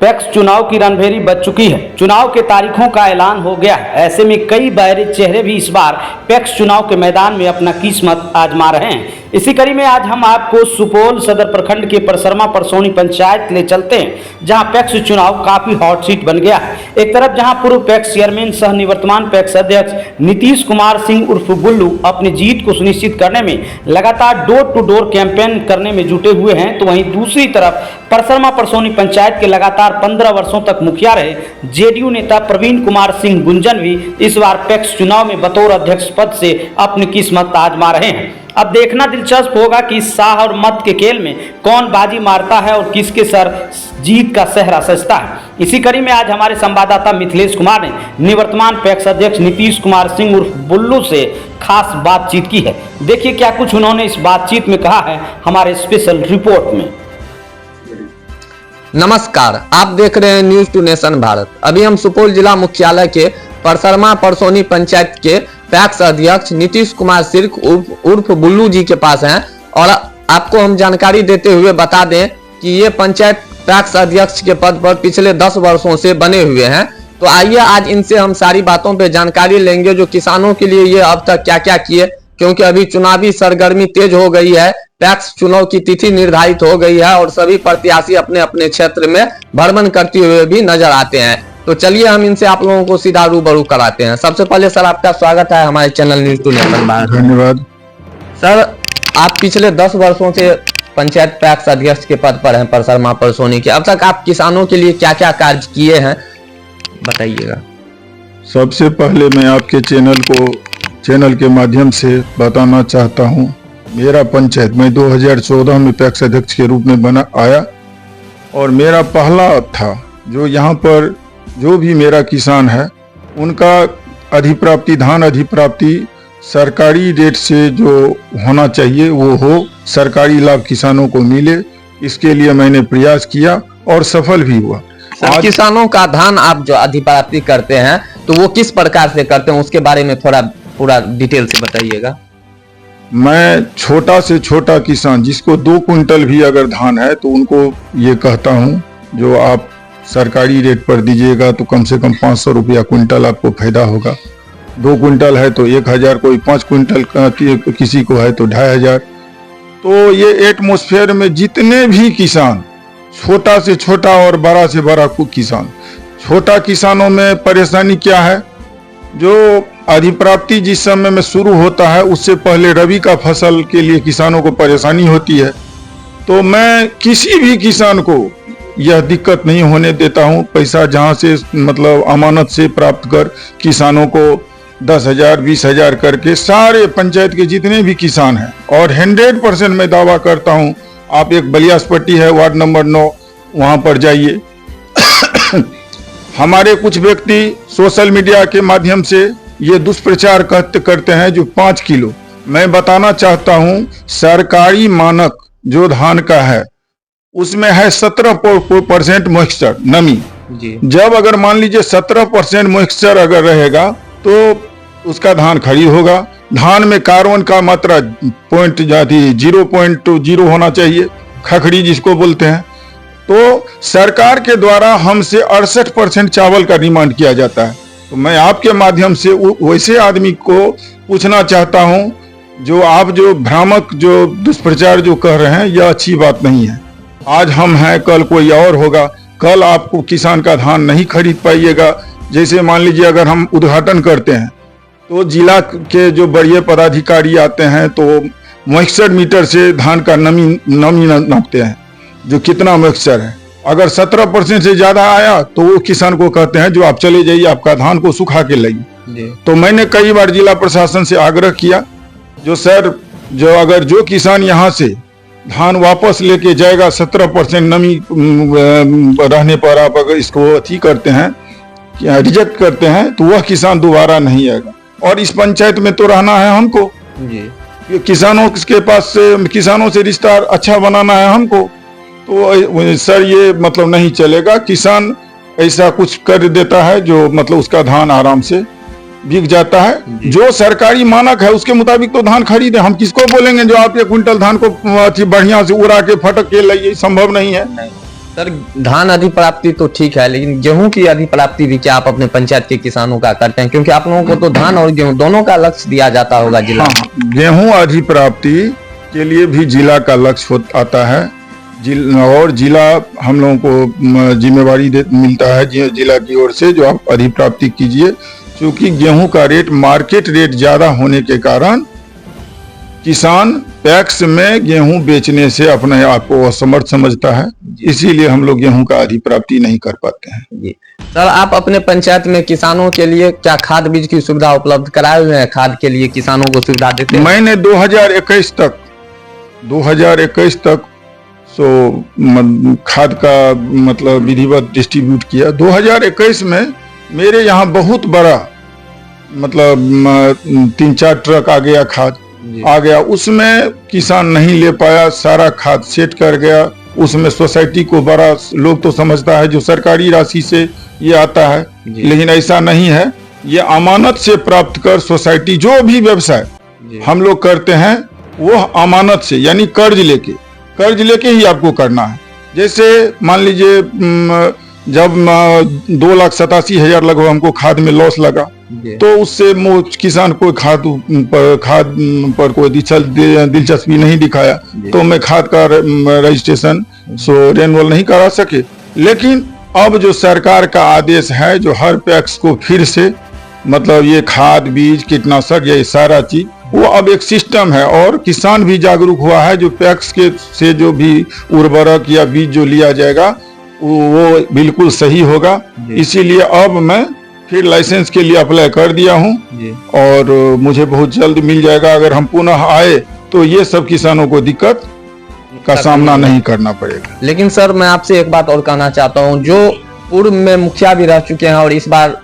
PACS चुनाव की रणभेरी बज चुकी है। चुनाव के तारीखों का ऐलान हो गया है। ऐसे में कई बहरे चेहरे भी इस बार पैक्स चुनाव के मैदान में अपना किस्मत आजमा रहे हैं। इसी कड़ी में आज हम आपको सुपौल सदर प्रखंड के परसरमा परसौनी पंचायत ले चलते हैं, जहां पैक्स चुनाव काफी हॉट सीट बन गया है। एक तरफ जहां पूर्व पैक्स चेयरमैन सह निवर्तमान पैक्स अध्यक्ष नीतीश कुमार सिंह उर्फ बुल्लू अपनी जीत को सुनिश्चित करने में लगातार डोर टू डोर कैंपेन करने में जुटे हुए हैं, तो वहीं दूसरी तरफ परसरमा परसौनी पंचायत के लगातार 15 वर्षों तक मुखिया रहे जेडीयू नेता प्रवीण कुमार सिंह गुंजन भी इस बार पैक्स चुनाव में बतौर अध्यक्ष पद से अपनी किस्मत आजमा रहे हैं। अब देखना दिलचस्प होगा कि साह और मत के खेल में कौन बाजी मारता है और किसके सर जीत का सेहरा सजता है। इसी कड़ी में आज हमारे संवाददाता मिथिलेश कुमार ने निवर्तमान पैक्स अध्यक्ष नीतीश कुमार सिंह उर्फ बुल्लू से खास बातचीत की है। देखिए क्या कुछ उन्होंने इस बातचीत में कहा है हमारे स्पेशल रिपोर्ट में। नमस्कार, आप देख रहे हैं न्यूज टू नेशन भारत। अभी हम सुपौल जिला मुख्यालय के परसरमा परसौनी पंचायत के पैक्स अध्यक्ष नीतीश कुमार सिंह उर्फ बुल्लू जी के पास हैं और आपको हम जानकारी देते हुए बता दें कि ये पंचायत पैक्स अध्यक्ष के पद पर पिछले 10 वर्षों से बने हुए हैं। तो आइए आज इनसे हम सारी बातों पे जानकारी लेंगे, जो किसानों के लिए ये अब तक क्या क्या किए, क्योंकि अभी चुनावी सरगर्मी तेज हो गई है। पैक्स चुनाव की तिथि निर्धारित हो गई है और सभी प्रत्याशी अपने अपने क्षेत्र में भ्रमण करते हुए भी नजर आते हैं। तो चलिए हम इनसे आप लोगों को सीधा रूबरू कराते हैं। सबसे पहले सर आपका स्वागत है हमारे channel news to nation Bharat. धन्यवाद सर, आप पिछले 10 वर्षों से पंचायत पैक्स अध्यक्ष के पद पर हैं परसरमा परसौनी के। अब तक आप किसानों के लिए क्या क्या कार्य किए हैं बताइएगा। सबसे पहले मैं आपके चैनल के माध्यम से बताना चाहता हूं, मेरा पंचायत मैं 2014 में पैक्स अध्यक्ष के रूप में आया और मेरा पहला था जो यहाँ पर जो भी मेरा किसान है उनका धान अधिप्राप्ति सरकारी रेट से जो होना चाहिए वो हो, सरकारी लाभ किसानों को मिले, इसके लिए मैंने प्रयास किया और सफल भी हुआ। आज किसानों का धान आप जो अधिप्राप्ति करते हैं तो वो किस प्रकार से करते हैं, उसके बारे में थोड़ा पूरा डिटेल से बताइएगा। मैं छोटा से छोटा किसान जिसको 2 कुंटल भी अगर धान है तो उनको ये कहता हूँ, जो आप सरकारी रेट पर दीजिएगा तो कम से कम 500 रुपया कुंटल आपको फायदा होगा। 2 कुंटल है तो 1000, कोई 5 कुंटल किसी को है तो 2500। तो ये एटमॉस्फेयर में जितने भी किसान, छोटा से छोटा और बड़ा से बड़ा किसान, छोटा किसानों में परेशानी क्या है, जो अधिप्राप्ति जिस समय में शुरू होता है उससे पहले रबी का फसल के लिए किसानों को परेशानी होती है। तो मैं किसी भी किसान को यह दिक्कत नहीं होने देता हूं। पैसा जहां से मतलब अमानत से प्राप्त कर किसानों को 10,000 20,000 करके सारे पंचायत के जितने भी किसान हैं, और 100% मैं दावा करता हूं, आप एक बलियासपट्टी है वार्ड नंबर 9 वहां पर जाइए। हमारे कुछ व्यक्ति सोशल मीडिया के माध्यम से ये दुष्प्रचार करते हैं जो 5 किलो। मैं बताना चाहता हूं, सरकारी मानक जो धान का है उसमें है 17% मॉइस्चर नमी जी। जब अगर मान लीजिए 17% मॉइस्चर अगर रहेगा तो उसका धान खड़ी होगा। धान में कार्बन का मात्रा 0.0 होना चाहिए, खखड़ी जिसको बोलते हैं। तो सरकार के द्वारा हमसे 68% चावल का डिमांड किया जाता है। तो मैं आपके माध्यम से वैसे आदमी को पूछना चाहता हूं, जो भ्रामक जो दुष्प्रचार जो कर रहे हैं यह अच्छी बात नहीं है। आज हम हैं, कल कोई और होगा, कल आपको किसान का धान नहीं खरीद पाइएगा। जैसे मान लीजिए अगर हम उद्घाटन करते हैं तो जिला के जो बड़े पदाधिकारी आते हैं तो मॉइस्चर मीटर से धान का नमी नापते हैं, जो कितना मॉइस्चर है। अगर 17% से ज्यादा आया तो वो किसान को कहते हैं जो आप चले जाइए, आपका धान को सुखा के लाइए। तो मैंने कई बार जिला प्रशासन से आग्रह किया, जो किसान यहाँ से धान वापस लेके जाएगा 17% नमी रहने पर आप अगर इसको अथी करते हैं, रिजेक्ट करते हैं, तो वह किसान दोबारा नहीं आएगा। और इस पंचायत में तो रहना है हमको जी। किसानों से रिश्ता अच्छा बनाना है हमको। तो सर ये मतलब नहीं चलेगा, किसान ऐसा कुछ कर देता है जो मतलब उसका धान आराम से बिक जाता है। जो सरकारी मानक है उसके मुताबिक तो धान खरीदे। हम किसको बोलेंगे जो आप 1 क्विंटल धान को बढ़िया से उड़ा के फटक के लाइए, संभव नहीं है। सर धान अधिप्राप्ति तो ठीक है, लेकिन गेहूं की अधिप्राप्ति भी क्या आप अपने पंचायत के किसानों का करते हैं? क्योंकि आप लोगों को तो धान और गेहूं दोनों का लक्ष्य दिया जाता होगा जिला में। हाँ, गेहूं अधिप्राप्ति के लिए भी जिला का लक्ष्य आता है। और जिला हम लोगों को जिम्मेवारी मिलता है जिला की ओर से, जो आप अधिप्राप्ति कीजिए। क्योंकि गेहूं का रेट मार्केट रेट ज्यादा होने के कारण किसान पैक्स में गेहूं बेचने से अपने आप को असमर्थ समझता है, इसीलिए हम लोग गेहूं का अधिप्राप्ति नहीं कर पाते हैं। जी सर, आप अपने पंचायत में किसानों के लिए क्या खाद बीज की सुविधा उपलब्ध कराए हुए हैं? खाद के लिए किसानों को सुविधा देते हैं? मैंने 2021 तक खाद का मतलब विधिवत डिस्ट्रीब्यूट किया। 2021 में मेरे यहाँ बहुत बड़ा मतलब 3-4 ट्रक आ गया, खाद आ गया। उसमें किसान नहीं ले पाया, सारा खाद सेट कर गया। उसमें सोसाइटी को बड़ा लोग तो समझता है जो सरकारी राशि से ये आता है, लेकिन ऐसा नहीं है। ये अमानत से प्राप्त कर सोसाइटी जो भी व्यवसाय हम लोग करते हैं वो अमानत से, यानी कर्ज लेके ही आपको करना है। जैसे मान लीजिए जब 2,87,000 लगभग हमको खाद में लॉस लगा, तो उससे किसान को खाद पर कोई दिलचस्पी नहीं दिखाया, तो मैं खाद का रजिस्ट्रेशन रेन्युअल नहीं करा सके। लेकिन अब जो सरकार का आदेश है, जो हर पैक्स को फिर से मतलब ये खाद बीज कीटनाशक ये सारा चीज वो अब एक सिस्टम है, और किसान भी जागरूक हुआ है। जो पैक्स के से जो भी उर्वरक या बीज जो लिया जाएगा वो बिल्कुल सही होगा। इसीलिए अब मैं फिर लाइसेंस के लिए अप्लाई कर दिया हूं, और मुझे बहुत जल्द मिल जाएगा। अगर हम पुनः आए तो ये सब किसानों को दिक्कत का सामना नहीं करना पड़ेगा। लेकिन सर मैं आपसे एक बात और कहना चाहता हूं, जो पूर्व में मुखिया भी रह चुके हैं और इस बार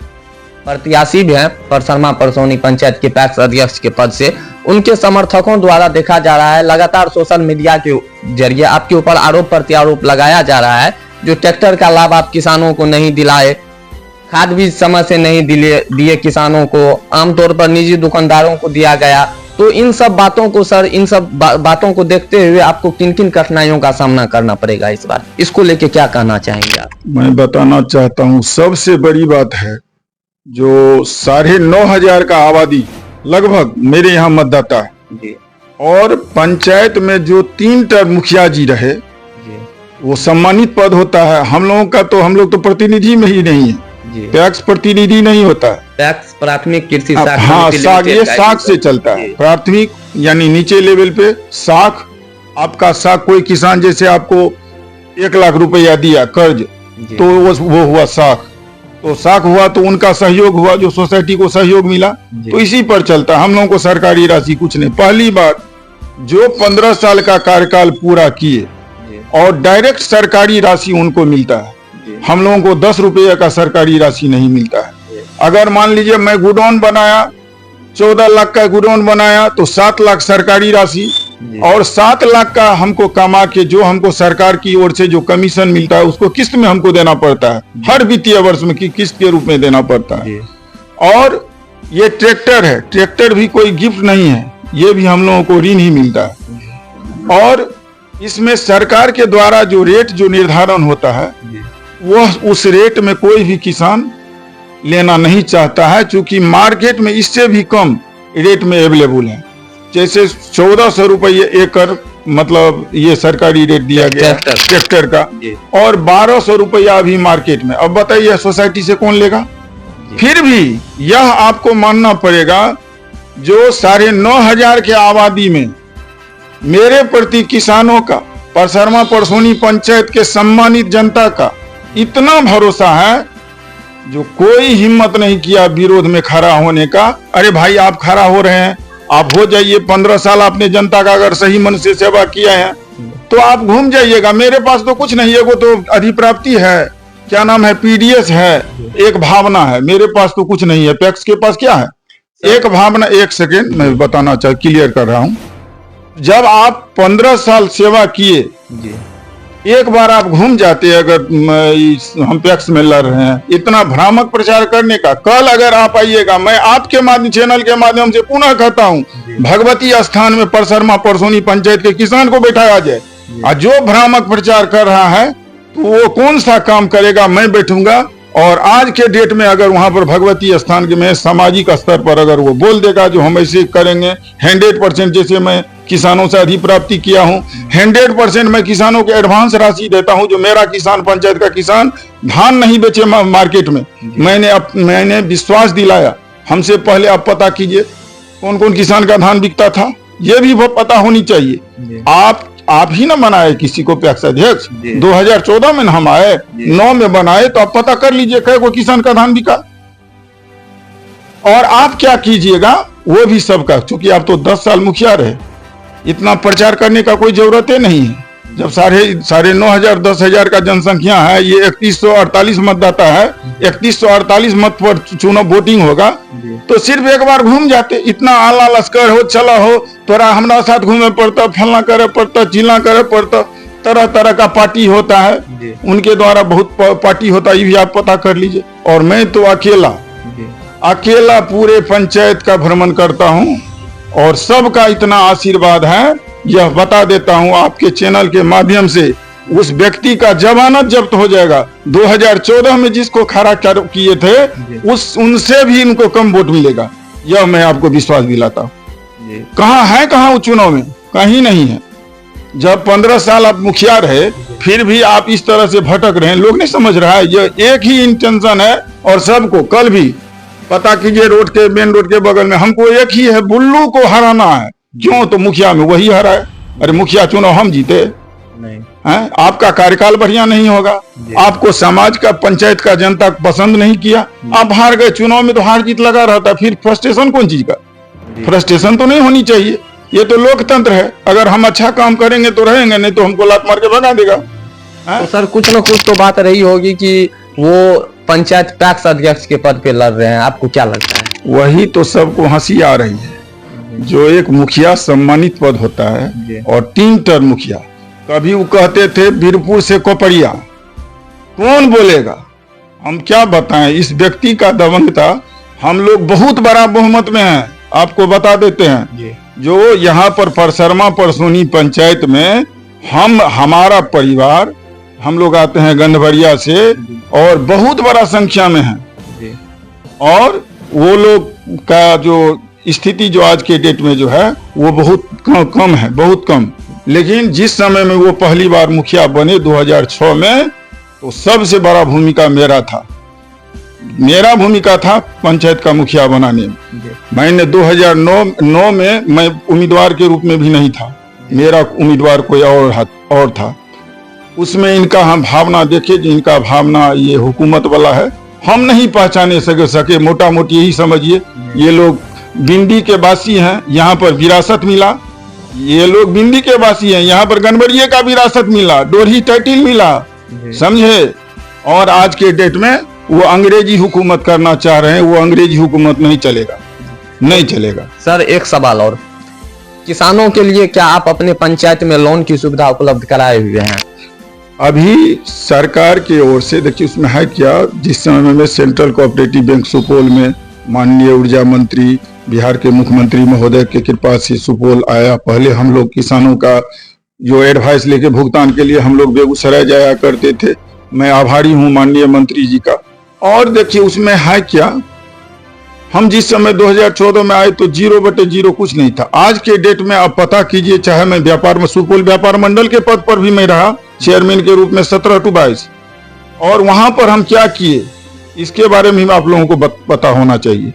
प्रत्याशी भी हैं परसरमा परसौनी पंचायत के पैक्स अध्यक्ष के पद से, उनके समर्थकों द्वारा देखा जा रहा है लगातार सोशल मीडिया के जरिए आपके ऊपर आरोप प्रत्यारोप लगाया जा रहा है। जो ट्रैक्टर का लाभ आप किसानों को नहीं दिलाए, खाद बीज समय से नहीं दिए किसानों को, आमतौर पर निजी दुकानदारों को दिया गया। तो इन सब बातों को सर, इन सब बातों को देखते हुए आपको किन किन कठिनाइयों का सामना करना पड़ेगा इस बार? इसको लेके क्या कहना चाहेंगे आप? मैं बताना चाहता हूँ, सबसे बड़ी बात है जो 9,500 का आबादी लगभग मेरे यहाँ मतदाता है, और पंचायत में जो 3 टर्म मुखिया जी रहे वो सम्मानित पद होता है। हम लोग तो प्रतिनिधि में ही नहीं है, पैक्स प्रतिनिधि नहीं होता है। पैक्स प्राथमिक कृषि शाखा, हाँ शाख, ये शाख से चलता है। प्राथमिक यानी नीचे लेवल पे शाख, आपका शाख कोई किसान जैसे आपको 1 लाख रुपया दिया कर्ज, तो वो हुआ शाख। तो शाख हुआ तो उनका सहयोग हुआ, जो सोसाइटी को सहयोग मिला, तो इसी पर चलता। हम लोगों को सरकारी राशि कुछ नहीं। पहली बात, जो 15 साल का कार्यकाल पूरा किए और डायरेक्ट सरकारी राशि उनको मिलता है, हम लोगों को 10 रुपये का सरकारी राशि नहीं मिलता है। अगर मान लीजिए मैं गुडौन बनाया, 14 लाख का गुडौन बनाया, तो 7 लाख सरकारी राशि और 7 लाख का हमको कमा के जो हमको सरकार की ओर से जो कमीशन मिलता है उसको किस्त में हमको देना पड़ता है। हर वित्तीय वर्ष में किस्त के रूप में देना पड़ता है। और ये ट्रैक्टर है, ट्रैक्टर भी कोई गिफ्ट नहीं है, ये भी हम लोगों को ऋण ही मिलता है। और इसमें सरकार के द्वारा जो रेट जो निर्धारण होता है, वह उस रेट में कोई भी किसान लेना नहीं चाहता है, क्योंकि मार्केट में इससे भी कम रेट में अवेलेबल है। जैसे 1400 रुपये एकड़ मतलब ये सरकारी रेट दिया गया ट्रैक्टर का, और 1200 रुपया अभी मार्केट में। अब बताइए सोसाइटी से कौन लेगा? फिर भी यह आपको मानना पड़ेगा, जो 9,500 के आबादी में मेरे प्रति किसानों का, परसरमा परसौनी पंचायत के सम्मानित जनता का इतना भरोसा है, जो कोई हिम्मत नहीं किया विरोध में खड़ा होने का। अरे भाई आप खड़ा हो रहे हैं, आप हो जाइए। 15 साल आपने जनता का अगर सही मन से सेवा किया है तो आप घूम जाइएगा। मेरे पास तो कुछ नहीं है, वो तो अधिप्राप्ति है, क्या नाम है, पीडीएस है, एक भावना है। मेरे पास तो कुछ नहीं है। पैक्स के पास क्या है? एक भावना। एक सेकेंड मैं बताना क्लियर कर रहा हूं। जब आप 15 साल सेवा किए, एक बार आप घूम जाते, अगर हम पैक्स में लड़ रहे हैं, इतना भ्रामक प्रचार करने का। कल अगर आप आइएगा, मैं आपके माध्यम चैनल के माध्यम से पुनः कहता हूं, भगवती स्थान में परसरमा परसौनी पंचायत के किसान को बैठाया जाए, और जो भ्रामक प्रचार कर रहा है तो वो कौन सा काम करेगा? मैं बैठूंगा और आज के डेट में अगर वहां पर भगवती स्थान के में सामाजिक स्तर पर अगर वो बोल देगा जो हम ऐसे करेंगे 100%, जैसे मैं किसानों से अधिप्राप्ति किया हूं, 100% मैं किसानों को एडवांस राशि देता हूं। जो मेरा किसान, पंचायत का किसान धान नहीं बेचे मार्केट में, मैंने विश्वास दिलाया। हमसे पहले आप पता कीजिए कौन कौन किसान का धान बिकता था, ये भी पता होनी चाहिए। आप ही ना बनाए किसी को पैक्स अध्यक्ष, 2014 में हम आए, 9 में बनाए, तो आप पता कर लीजिए कै को किसान का धान बिका। और आप क्या कीजिएगा वो भी सबका, क्योंकि आप तो 10 साल मुखिया रहे, इतना प्रचार करने का कोई जरूरत ही नहीं है। जब साढ़े 9,000 10,000 का जनसंख्या है, ये 3148 मतदाता है, 3148 मत पर चुनाव वोटिंग होगा, तो सिर्फ एक बार घूम जाते। इतना आला लश्कर हो, चला हो, तोरा हमारा साथ घूमे पड़ता, फलना करे पड़ता, चिल्ला करे पड़ता, तरह तरह का पार्टी होता है, उनके द्वारा बहुत पार्टी होता है, ये भी आप पता कर लीजिए। और मैं तो अकेला पूरे पंचायत का भ्रमण करता हूँ और सबका इतना आशीर्वाद है, यह बता देता हूं आपके चैनल के माध्यम से। उस व्यक्ति का जमानत जब्त हो जाएगा। 2014 में जिसको खड़ा किए थे उनसे भी इनको कम वोट मिलेगा, यह मैं आपको विश्वास दिलाता हूं। कहाँ चुनाव में? कहीं नहीं है। जब 15 साल आप मुखिया रहे, फिर भी आप इस तरह से भटक रहे हैं, लोग नहीं समझ रहा है। यह एक ही इंटेंशन है और सबको कल भी पता कीजिए, मेन रोड के बगल में हमको एक ही है, बुल्लू को हराना है। क्यों? तो मुखिया में वही हरा है। अरे मुखिया चुनाव हम जीते नहीं हैं? आपका कार्यकाल बढ़िया नहीं होगा, आपको समाज का, पंचायत का, जनता पसंद नहीं किया, आप हार गए। चुनाव में तो हार जीत लगा रहता है, फिर फ्रस्ट्रेशन कौन चीज का? फ्रस्ट्रेशन तो नहीं होनी चाहिए। ये तो लोकतंत्र है, अगर हम अच्छा काम करेंगे तो रहेंगे, नहीं तो हमको लात मार के भगा देगा। तो सर कुछ न कुछ तो बात रही होगी कि वो पंचायत पैक्स अध्यक्ष के पद पे लड़ रहे हैं, आपको क्या लगता है? वही तो सबको हंसी आ रही है। जो एक मुखिया सम्मानित पद होता है और 3 टर्म मुखिया, कभी वो कहते थे बीरपुर से कोपड़िया, कौन बोलेगा? हम क्या बताएं, इस व्यक्ति का दबंगता। हम लोग बहुत बड़ा बहुमत में हैं, आपको बता देते हैं। जो यहाँ पर परसरमा परसोनी पंचायत में हमारा परिवार, हम लोग आते हैं गंधवरिया से और बहुत बड़ा संख्या में है। और वो लोग का जो स्थिति जो आज के डेट में जो है वो बहुत कम है, बहुत कम। लेकिन जिस समय में वो पहली बार मुखिया बने 2006 में, तो सबसे बड़ा भूमिका मेरा भूमिका था पंचायत का मुखिया बनाने में। मैंने 2009 में मैं उम्मीदवार के रूप में भी नहीं था, मेरा उम्मीदवार कोई और था। उसमें इनका हम भावना देखे, जो इनका भावना ये हुकूमत वाला है, हम नहीं पहचाने सके। मोटा मोटी यही समझिए, ये लोग बिंदी के वासी हैं, यहाँ पर विरासत मिला। ये लोग बिंदी के वासी हैं, यहाँ पर गनबरिये का विरासत मिला, डोरही टाइटिल मिला, समझे। और आज के डेट में वो अंग्रेजी हुकूमत करना चाह रहे हैं, वो अंग्रेजी हुकूमत नहीं चलेगा। सर एक सवाल और, किसानों के लिए क्या आप अपने पंचायत में लोन की सुविधा उपलब्ध कराए हुए हैं? अभी सरकार की ओर से देखिए, उसमें है क्या, जिस समय में सेंट्रल कोऑपरेटिव बैंक सुपौल में माननीय ऊर्जा मंत्री, बिहार के मुख्यमंत्री महोदय के कृपा से सुपौल आया। पहले हम लोग किसानों का जो एडवाइस लेके भुगतान के लिए हम लोग बेगूसराय जाया करते थे। मैं आभारी हूँ माननीय मंत्री जी का। और देखिए उसमें है क्या, हम जिस समय 2014 में आए तो 0/0 कुछ नहीं था। आज के डेट में आप पता कीजिए, चाहे मैं व्यापार में सुपौल व्यापार मंडल के पद पर भी मैं रहा चेयरमैन के रूप में 17 to 22, और वहां पर हम क्या किए इसके बारे में आप लोगों को पता होना चाहिए।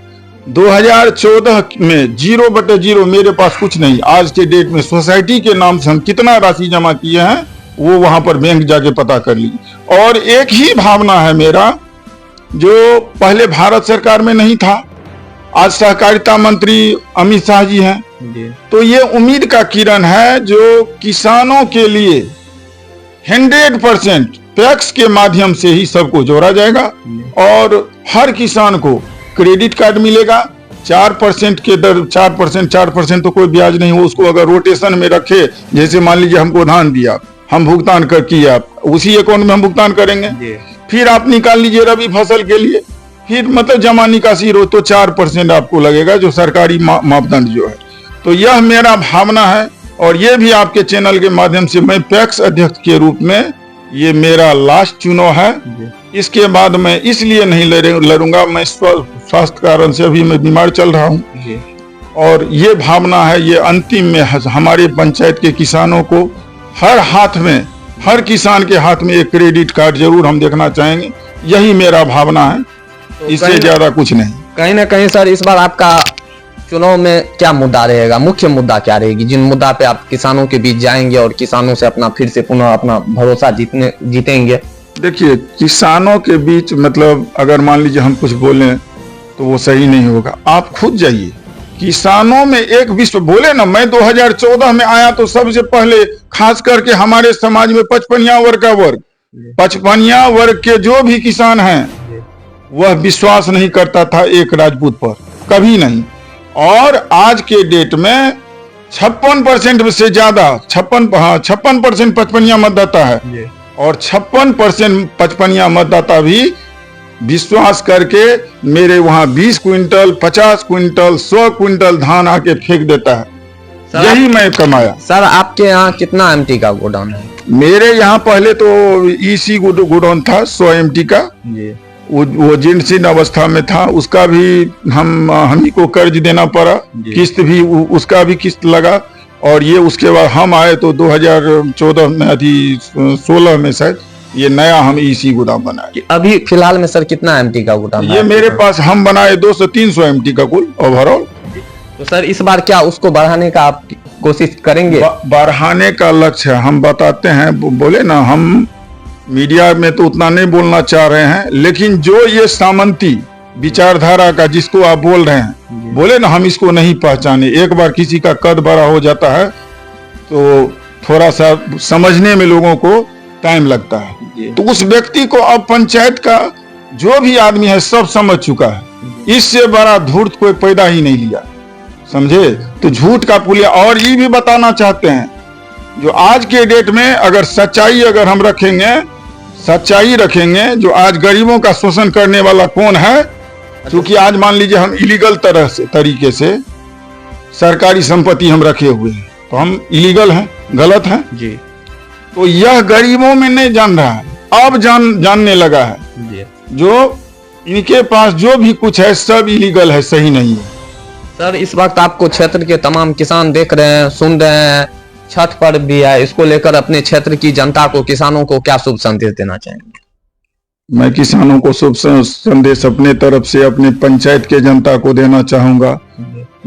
2014 में 0/0 मेरे पास कुछ नहीं। आज के डेट में सोसाइटी के नाम से हम कितना राशि जमा किए हैं वो वहां पर बैंक जाके पता कर लीजिए। और एक ही भावना है मेरा, जो पहले भारत सरकार में नहीं था, आज सहकारिता मंत्री अमित शाह जी हैं, तो ये उम्मीद का किरण है जो किसानों के लिए 100% पैक्स के माध्यम से ही सबको जोड़ा जाएगा। और हर किसान को क्रेडिट कार्ड मिलेगा 4% के दर, 4% तो कोई ब्याज नहीं हो, उसको अगर रोटेशन में रखे, जैसे मान लीजिए हमको धान दिया, हम भुगतान कर किया, उसी अकाउंट में हम भुगतान करेंगे, फिर आप निकाल लीजिए रबी फसल के लिए, फिर मतलब जमा निकासी रो तो 4% आपको लगेगा, जो सरकारी मापदंड जो है। तो यह मेरा भावना है। और ये भी आपके चैनल के माध्यम से मैं पैक्स अध्यक्ष के रूप में ये मेरा लास्ट चुनाव है। इसके बाद मैं इसलिए नहीं लड़ूंगा, मैं स्वास्थ्य कारण से अभी मैं बीमार चल रहा हूँ और ये भावना है, ये अंतिम में हमारे पंचायत के किसानों को हर हाथ में, हर किसान के हाथ में एक क्रेडिट कार्ड जरूर हम देखना चाहेंगे। यही मेरा भावना है, इससे ज्यादा कुछ नहीं। कहीं ना कहीं सर इस बार आपका चुनाव में क्या मुद्दा रहेगा, मुख्य मुद्दा क्या रहेगी, जिन मुद्दा पे आप किसानों के बीच जाएंगे और किसानों से अपना फिर से पुनः अपना भरोसा जीतेंगे? देखिए, किसानों के बीच मतलब अगर मान लीजिए हम कुछ बोलें तो वो सही नहीं होगा। आप खुद जाइए, किसानों में एक विश्व बोले ना। मैं 2014 में आया तो सबसे पहले खास करके हमारे समाज में पचपनिया वर्ग का वर्ग, पचपनिया वर्ग के जो भी किसान हैं वह विश्वास नहीं करता था एक राजपूत पर, कभी नहीं। और आज के डेट में 56% से ज्यादा 56% पचपनिया मतदाता है और 56% पचपनिया मतदाता भी विश्वास करके मेरे वहां 20 क्विंटल 50 क्विंटल 100 क्विंटल धान आके फेंक देता है। यही मैं कमाया। सर आपके यहाँ कितना एमटी का गोडाउन है? मेरे यहाँ पहले तो ईसी गोडाउन था 100 एमटी का, वो जीर्ण अवस्था में था। उसका भी हम ही को कर्ज देना पड़ा, किस्त भी उसका भी किस्त लगा। और ये उसके बाद हम आए तो 2014 में 16 में शायद ये नया हम ईसी गोदाम बनाए। अभी फिलहाल में सर कितना एमटी का गोदाम ये मेरे पास हम बनाए 200-300 एमटी का कुल ओवरऑल। तो सर इस बार क्या उसको बढ़ाने का आप कोशिश करेंगे? बढ़ाने का लक्ष्य है, हम बताते हैं। बोले ना, हम मीडिया में तो उतना नहीं बोलना चाह रहे हैं, लेकिन जो ये सामंती विचारधारा का जिसको आप बोल रहे हैं, बोले ना हम इसको नहीं पहचाने। एक बार किसी का कद बड़ा हो जाता है तो थोड़ा सा समझने में लोगों को टाइम लगता है। तो उस व्यक्ति को अब पंचायत का जो भी आदमी है सब समझ चुका है। इससे बड़ा धूर्त कोई पैदा ही नहीं लिया, समझे? तो झूठ का पुलिया। और ये भी बताना चाहते हैं, जो आज के डेट में अगर सच्चाई अगर हम रखेंगे, सच्चाई रखेंगे, जो आज गरीबों का शोषण करने वाला कौन है? क्योंकि आज मान लीजिए हम इलीगल तरीके से सरकारी संपत्ति हम रखे हुए हैं तो हम इलीगल हैं, गलत हैं जी। तो यह गरीबों में नहीं जान रहा है, अब जानने लगा है जी। जो इनके पास जो भी कुछ है सब इलीगल है, सही नहीं है। सर इस वक्त आपको क्षेत्र के तमाम किसान देख रहे हैं, सुन रहे हैं, छठ पर्व भी है, इसको लेकर अपने क्षेत्र की जनता को, किसानों को क्या शुभ संदेश देना चाहेंगे? मैं किसानों को शुभ संदेश अपने तरफ से अपने पंचायत के जनता को देना चाहूंगा,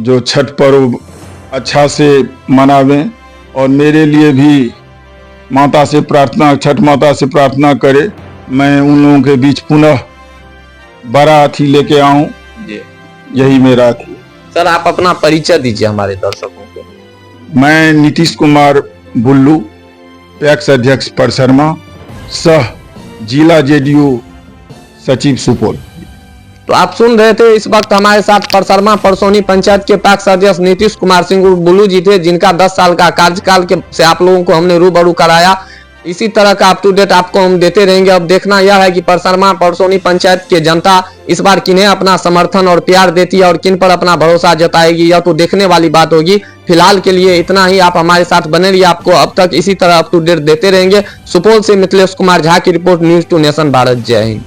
जो छठ पर्व अच्छा से मनावें और मेरे लिए भी माता से प्रार्थना, छठ माता से प्रार्थना करे मैं उन लोगों के बीच पुनः बड़ा अथी लेके आऊं। यही मेरा अथी। सर आप अपना परिचय दीजिए हमारे दर्शकों को। मैं नीतीश कुमार बुल्लू, पैक्स अध्यक्ष परसरमा, सह जिला जेडीयू सचिव सुपौल। तो आप सुन रहे थे इस वक्त हमारे साथ परसरमा परसौनी पंचायत के पैक्स अध्यक्ष नीतीश कुमार सिंह बुल्लू जी थे, जिनका 10 साल का कार्यकाल के से आप लोगों को हमने रूबरू कराया। इसी तरह का अप टू डेट आपको हम देते रहेंगे। अब देखना यह है कि परसरमा परसौनी पंचायत के जनता इस बार किन्हें अपना समर्थन और प्यार देती है और किन पर अपना भरोसा जताएगी, यह तो देखने वाली बात होगी। फिलहाल के लिए इतना ही, आप हमारे साथ बने रहिए, आपको अब तक इसी तरह अप टू डेट देते रहेंगे। सुपौल से मिथिलेश कुमार झा की रिपोर्ट, न्यूज़ 2 नेशन भारत। जय हिंद।